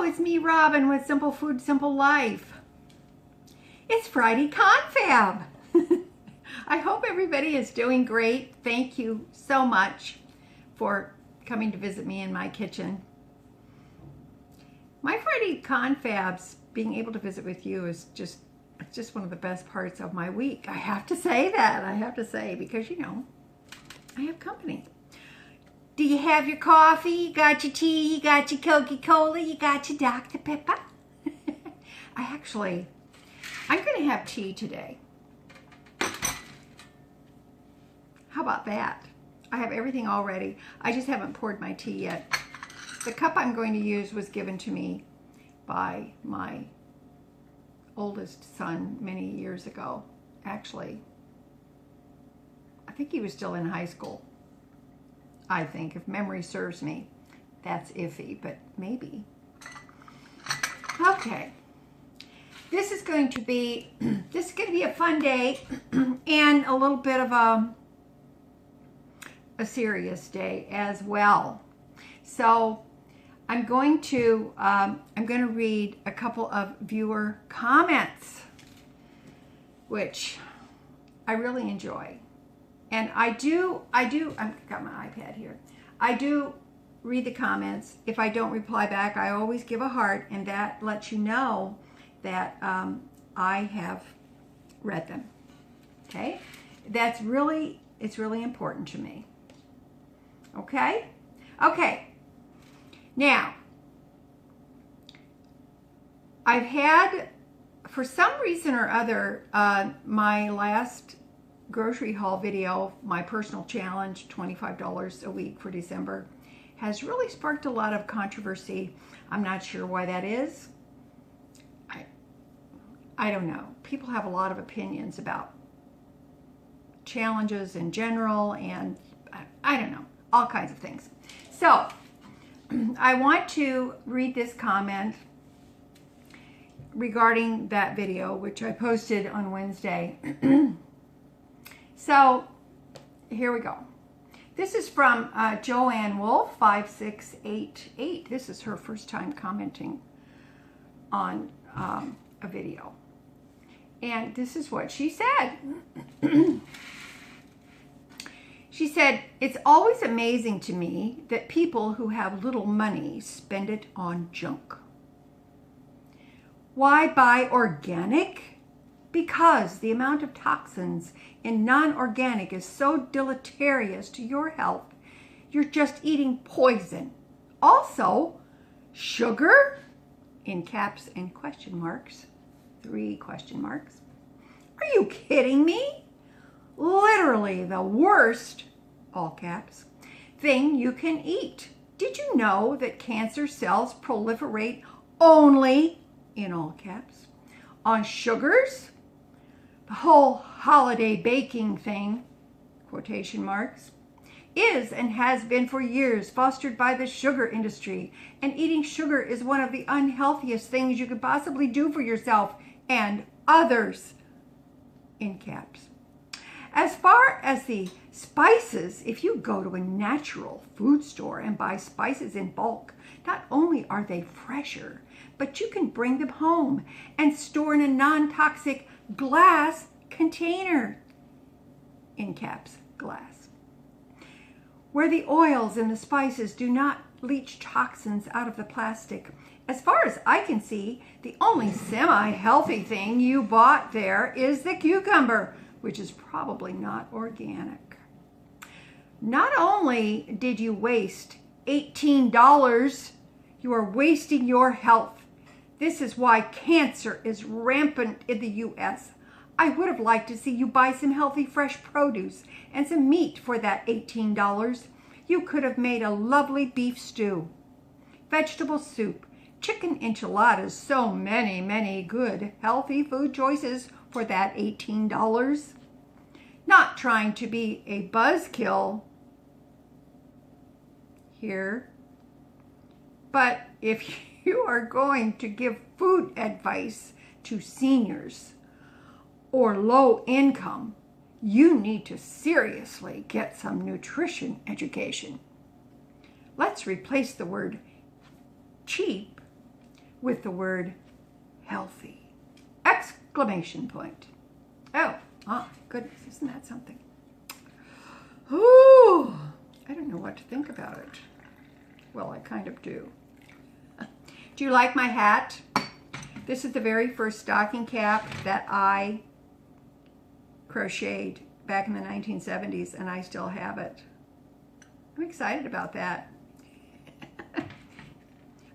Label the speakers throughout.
Speaker 1: it's me, Robin, with Simple Food, Simple Life. It's Friday Confab. I hope everybody is doing great. Thank you so much for coming to visit me in my kitchen. My Friday Confabs, being able to visit with you is just one of the best parts of my week. I have to say that. I have to say, because, you know, I have company. Do you have your coffee? You got your tea? You got your Coca-Cola? You got your Dr. Pepper? I'm going to have tea today. How about that? I have everything all ready. I just haven't poured my tea yet. The cup I'm going to use was given to me by my oldest son many years ago. Actually, I think he was still in high school. I think, if memory serves me. That's iffy, but maybe. Okay. This is going to be a fun day and a little bit of a serious day as well. So I'm going to read a couple of viewer comments, which I really enjoy. And I've got my iPad here. I do read the comments. If I don't reply back, I always give a heart, and that lets you know that I have read them. Okay? It's really important to me. Okay? Okay. Now, I've had, for some reason or other, my last grocery haul video, my personal challenge, $25 a week for December, has really sparked a lot of controversy. I'm not sure why that is. I don't know. People have a lot of opinions about challenges in general, and I don't know, all kinds of things. So I want to read this comment regarding that video, which I posted on Wednesday. So here we go. This is from Joanne Wolf 5688. This is her first time commenting on a video. And this is what she said. She said, "It's always amazing to me that people who have little money spend it on junk. Why buy organic? Because the amount of toxins in non-organic is so deleterious to your health, you're just eating poison. Also, sugar," in caps and question marks, 3 question marks. "Are you kidding me? Literally the worst," all caps, "thing you can eat. Did you know that cancer cells proliferate only," in all caps, "on sugars? The whole holiday baking thing," quotation marks, "is and has been for years fostered by the sugar industry, and eating sugar is one of the unhealthiest things you could possibly do for yourself and others," in caps. "As far as the spices, if you go to a natural food store and buy spices in bulk, not only are they fresher, but you can bring them home and store in a non-toxic glass container," in caps, glass, "where the oils and the spices do not leach toxins out of the plastic. As far as I can see, the only semi-healthy thing you bought there is the cucumber, which is probably not organic. Not only did you waste $18, you are wasting your health. This is why cancer is rampant in the U.S. I would have liked to see you buy some healthy fresh produce and some meat for that $18. You could have made a lovely beef stew, vegetable soup, chicken enchiladas, so many good healthy food choices for that $18. Not trying to be a buzzkill here, but if you are going to give food advice to seniors or low income, you need to seriously get some nutrition education. Let's replace the word cheap with the word healthy. Exclamation point. Oh, goodness, isn't that something? Ooh, I don't know what to think about it. Well, I kind of do. Do you like my hat? This is the very first stocking cap that I crocheted back in the 1970s, and I still have it. I'm excited about that.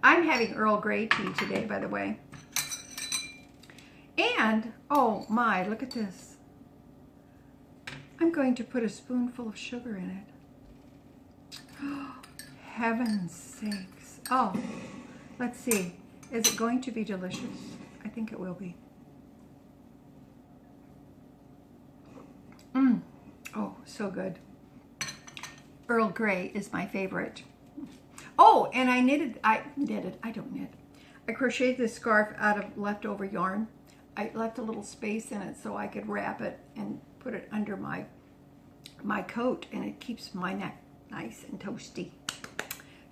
Speaker 1: I'm having Earl Grey tea today, by the way. And, oh my, look at this. I'm going to put a spoonful of sugar in it. Heaven's sakes. Oh, let's see. Is it going to be delicious? I think it will be. Oh, so good. Earl Grey is my favorite. Oh, and I crocheted this scarf out of leftover yarn. I left a little space in it so I could wrap it and put it under my coat, and it keeps my neck nice and toasty.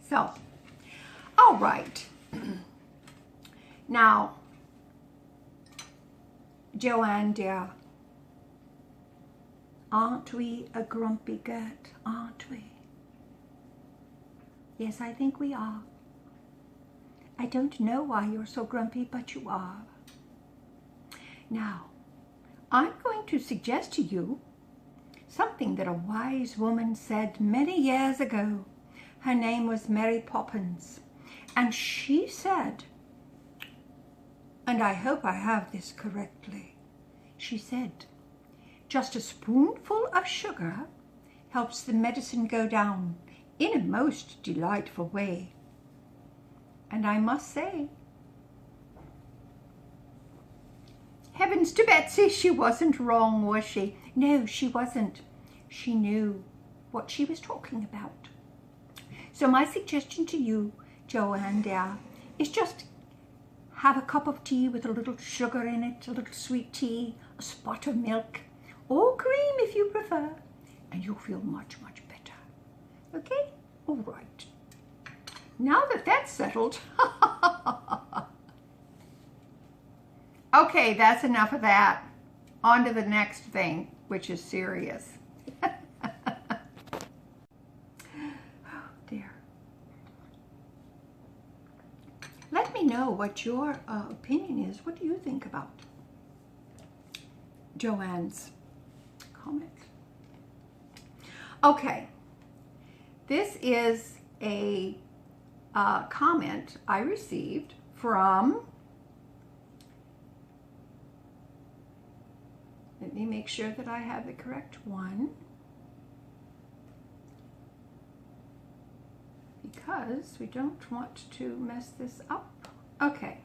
Speaker 1: So, all right. Now, Joanne dear, aren't we a grumpy gut, aren't we? Yes, I think we are. I don't know why you're so grumpy, but you are. Now, I'm going to suggest to you something that a wise woman said many years ago. Her name was Mary Poppins, and she said, and I hope I have this correctly, she said, just a spoonful of sugar helps the medicine go down in a most delightful way. And I must say, heavens to Betsy, she wasn't wrong, was she? No, she wasn't. She knew what she was talking about. So my suggestion to you, Joanne dear, is just have a cup of tea with a little sugar in it, a little sweet tea, a spot of milk, or cream if you prefer, and you'll feel much, much better. Okay? All right. Now that that's settled, okay, that's enough of that. On to the next thing, which is serious. Oh, dear. Let me know what your opinion is. What do you think about Joanne's comment? Okay, this is a comment I received from, let me make sure that I have the correct one, because we don't want to mess this up. Okay.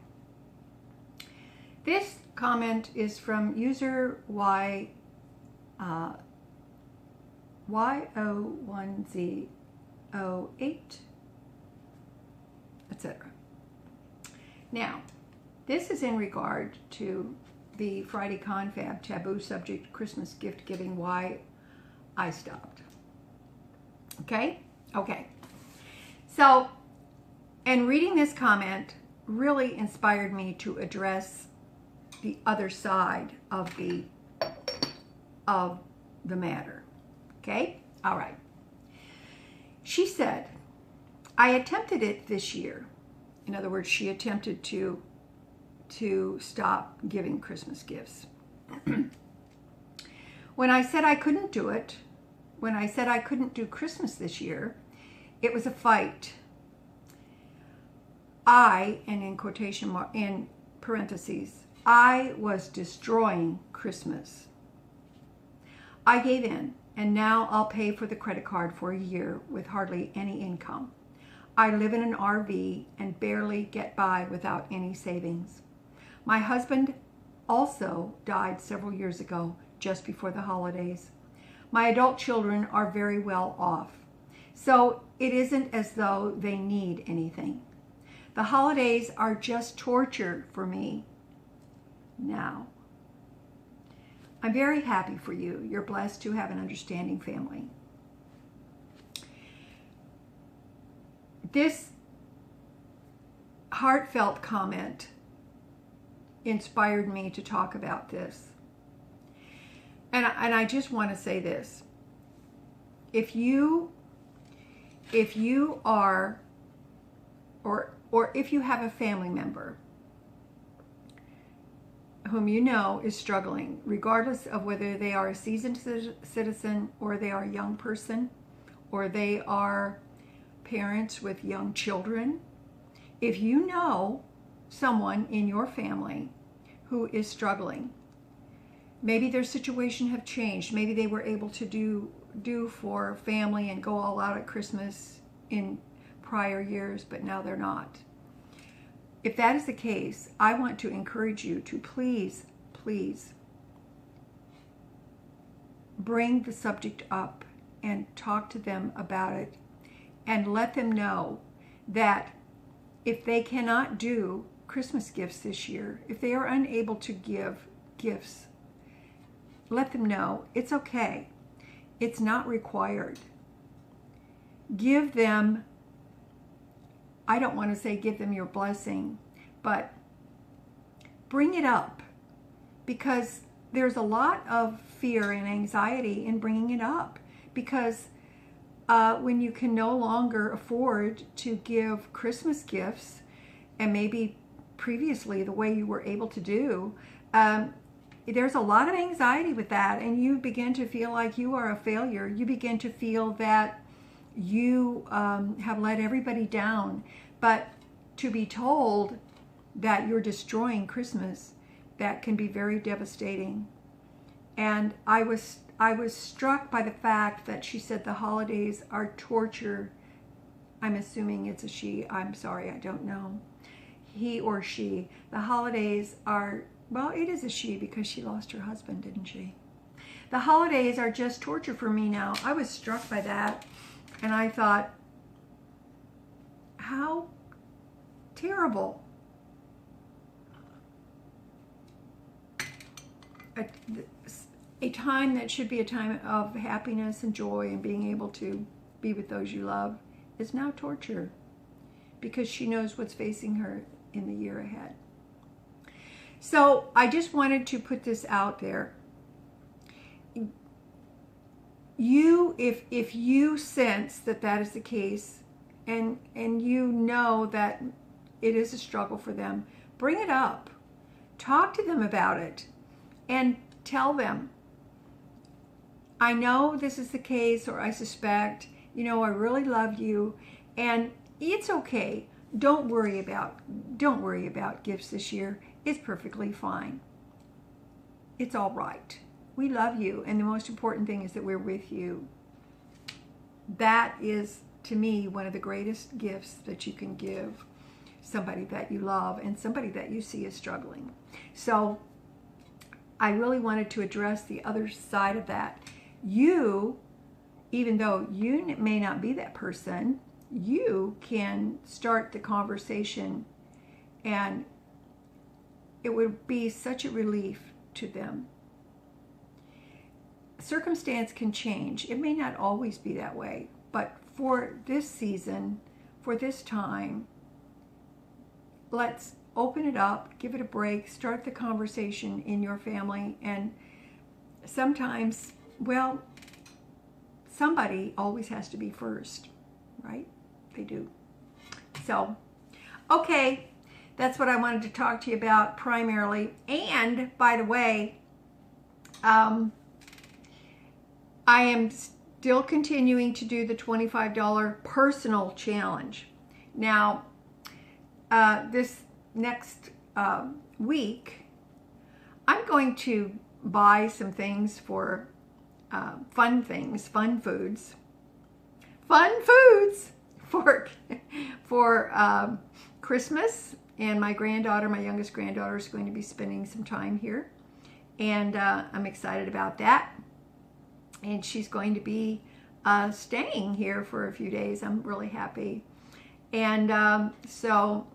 Speaker 1: This comment is from user Y01Z08, etc. Now, this is in regard to the Friday Confab taboo subject Christmas gift giving, why I stopped. Okay? Okay. So, and reading this comment really inspired me to address the other side of the matter. Okay? All right. She said, I attempted it this year. In other words, she attempted to stop giving Christmas gifts. When I said I couldn't do it, when I said I couldn't do Christmas this year, it was a fight. I, and in quotation mark, in parentheses, I was destroying Christmas. I gave in, and now I'll pay for the credit card for a year with hardly any income. I live in an RV and barely get by without any savings. My husband also died several years ago, just before the holidays. My adult children are very well off, so it isn't as though they need anything. The holidays are just torture for me now. I'm very happy for you. You're blessed to have an understanding family. heartfelt comment inspired me to talk about this. And I just want to say this. If you are, or if you have a family member whom you know is struggling, regardless of whether they are a seasoned citizen or they are a young person or they are parents with young children, if you know someone in your family who is struggling, maybe their situation have changed, maybe they were able to do for family and go all out at Christmas in prior years, but now they're not. If that is the case, I want to encourage you to please bring the subject up and talk to them about it, and let them know that if they cannot do Christmas gifts this year, if they are unable to give gifts, let them know it's okay. It's not required. Give them, I don't want to say give them your blessing, but bring it up, because there's a lot of fear and anxiety in bringing it up, because when you can no longer afford to give Christmas gifts, and maybe previously the way you were able to do, there's a lot of anxiety with that, and you begin to feel like you are a failure. You begin to feel that you have let everybody down. But to be told that you're destroying Christmas, that can be very devastating. And I was struck by the fact that she said the holidays are torture. I'm assuming it's a she. I'm sorry, I don't know. He or she. The holidays are, well, it is a she because she lost her husband, didn't she? The holidays are just torture for me now. I was struck by that, and I thought, how terrible. A time that should be a time of happiness and joy and being able to be with those you love is now torture, because she knows what's facing her in the year ahead. So I just wanted to put this out there. If you sense that that is the case, and you know that it is a struggle for them, bring it up. Talk to them about it and tell them, I know this is the case, or I suspect, I really love you, and it's okay. Don't worry about gifts this year. It's perfectly fine. It's all right. We love you, and the most important thing is that we're with you. That is, to me, one of the greatest gifts that you can give somebody that you love and somebody that you see is struggling. So I really wanted to address the other side of that. You, even though you may not be that person, you can start the conversation, and it would be such a relief to them. Circumstance can change. It may not always be that way, but for this season, for this time, let's open it up, give it a break, start the conversation in your family. And sometimes, well, somebody always has to be first, right? They do. So, okay, that's what I wanted to talk to you about primarily. And by the way, I am still continuing to do the $25 personal challenge. Now, this next week, I'm going to buy some things for fun foods for Christmas. And my youngest granddaughter, is going to be spending some time here, and I'm excited about that. And she's going to be staying here for a few days. I'm really happy. And so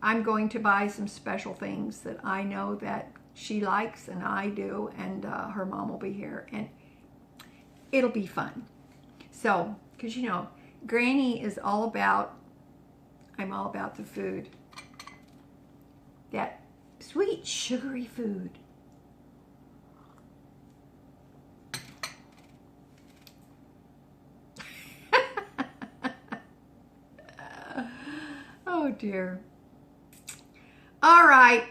Speaker 1: I'm going to buy some special things that I know that she likes and I do, and her mom will be here, and it'll be fun. So, because Granny is I'm all about the food. that sweet, sugary food. Oh dear. All right,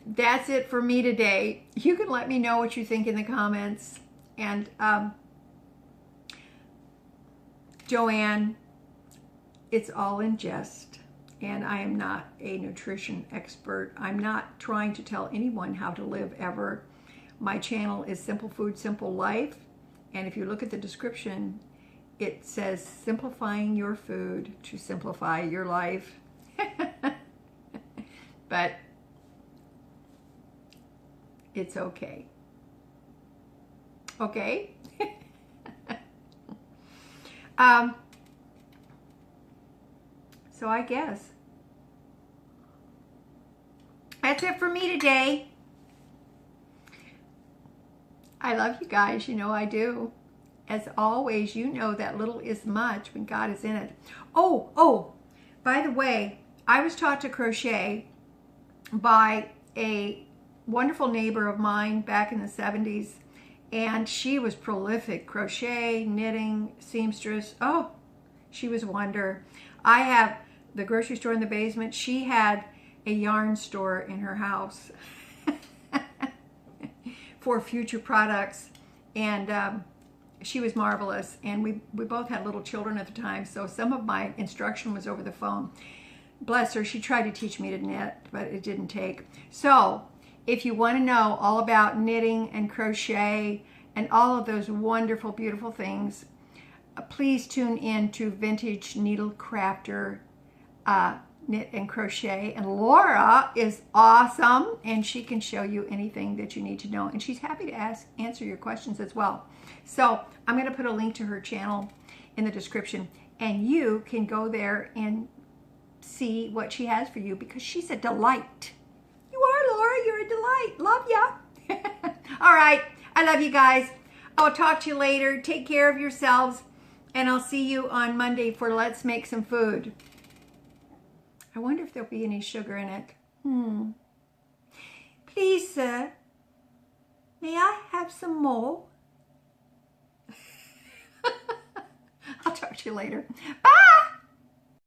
Speaker 1: that's it for me today. You can let me know what you think in the comments. And Joanne, it's all in jest. And I am not a nutrition expert. I'm not trying to tell anyone how to live ever. My channel is Simple Food, Simple Life. And if you look at the description, it says simplifying your food to simplify your life. But it's okay. Okay? So I guess that's it for me today. I love you guys. You know I do. As always, you know that little is much when God is in it. Oh, by the way, I was taught to crochet by a wonderful neighbor of mine back in the 70s. And she was prolific. Crochet, knitting, seamstress. Oh, she was a wonder. I have the grocery store in the basement. She had a yarn store in her house for future products. And she was marvelous. And we both had little children at the time. So some of my instruction was over the phone. Bless her. She tried to teach me to knit, but it didn't take. So if you want to know all about knitting and crochet and all of those wonderful, beautiful things, please tune in to Vintage Needle Crafter Knit and Crochet. And Laura is awesome, and she can show you anything that you need to know. And she's happy to answer your questions as well. So I'm going to put a link to her channel in the description, and you can go there and see what she has for you, because she's a delight. You are, Laura. You're a delight. Love ya. All right. I love you guys. I'll talk to you later. Take care of yourselves. And I'll see you on Monday for Let's Make Some Food. I wonder if there'll be any sugar in it. Please, sir, may I have some more? I'll talk to you later. Bye.